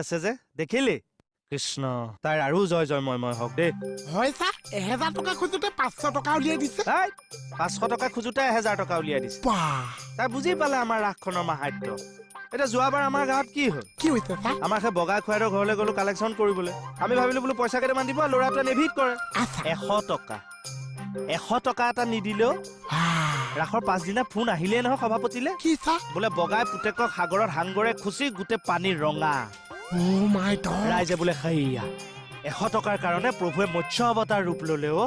আছে যে দেখিলি কৃষ্ণ তাইৰ আৰু জয় জয় মই হওক দেই হয় ছাৰ 1000 টকা খুজোতে 500 টকা উলিয়াই দিছে 500 টকা খুজোতে 1000 টকা উলিয়াই দিছে তাই বুজি পালে আমাৰ ৰাসখনৰ মাহাত্য এটা যোৱাবাৰ আমাৰ গাঁৱত কি হ'ল কি হৈছে ছাৰ আমাৰ সেই বগা খুৱাৰৰ ঘৰলৈ গলো কালেকশ্যন কৰিবলৈ আমি ভাবিলো বোলো পইচা কেইটামান দিব ল'ৰাটোৱে নেভিত কৰে 100 টকা এটা নিদিলেও ৰাসৰ 5 দিনা ফোন আহিলে নহয় সভাপতিলে কি ছাৰ বোলে বগাই পুতেকক সাগৰত হাংগৰে খুচি গোটেই পানী ৰঙা মাই গড ৰাইজে বোলে খাইয়া 100 টকাৰ কাৰণে প্ৰভুৱে মৎস্য অৱতাৰ ৰূপ ললেও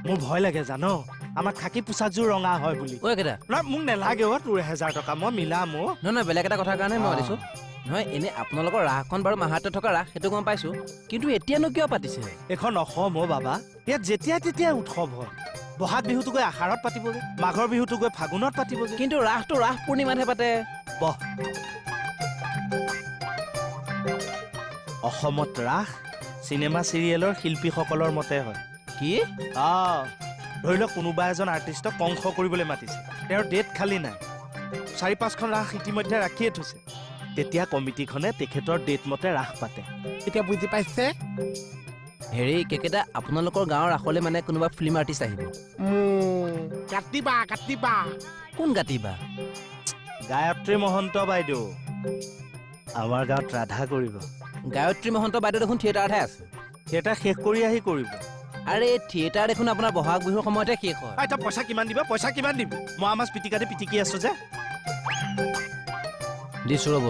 মোৰ ভয় লাগে জানো আমাৰ খাকি পোছাকযোৰ ৰঙা হয় বুলি ঐ কেইটা নহয় মোক নেলাগে তোৰ 1000 টকা মই মিলাম নহয় বেলেগ এটা কথাৰ কাৰণে মই মাতিছো নহয় এনে আপোনালোকৰ ৰাসখন বাৰু মাহাত্য থকা ৰাস সেইটো গম পাইছো কিন্তু এতিয়ানো কিয় পাতিছে এখন অসম বাবা ইয়াত যেতিয়া তেতিয়া উৎসৱ হয় বহাগ বিহুটো গৈ আহাৰত পাতিবগে মাঘৰ বিহুটো গৈ ফাগুনত পাতিবগে কিন্তু ৰাসটো ৰাস পূৰ্ণিমাতহে পাতে বহ অসমত ৰাস চিনেমা চিৰিয়েলৰ শিল্পীসকলৰ মতে হয় কি ধৰি লওক কোনোবা এজন আৰ্টিষ্টক কংস কৰিবলৈ মাতিছে তেওঁৰ ডেট খালী নাই 4-5খন ৰাস ইতিমধ্যে ৰাখিয়ে থৈছে তেতিয়া কমিটিখনে তেখেতৰ ডেট মতে ৰাস পাতে এতিয়া বুজি পাইছে হেৰি কেকেটা আপোনালোকৰ গাঁৱৰ ৰাসলৈ মানে কোনোবা ফিল্ম আৰ্টিষ্ট আহিব কাটিবা কোন কাটিবা গায়ত্ৰী মহন্ত বাইদেউ আমাৰ গাঁৱত ৰাধা কৰিব গায়ত্ৰী মহন্ত বাইদেউ দেখোন থিয়েটাৰতহে আছে থিয়েটাৰ শেষ কৰি আহি কৰিব আৰে থিয়েটাৰ দেখোন আপোনাৰ বহাগ বিহুৰ সময়তে শেষ হয় তই পইচা কিমান দিবি মই আমাৰ পিটিকি আছো যে দিছো ৰ'ব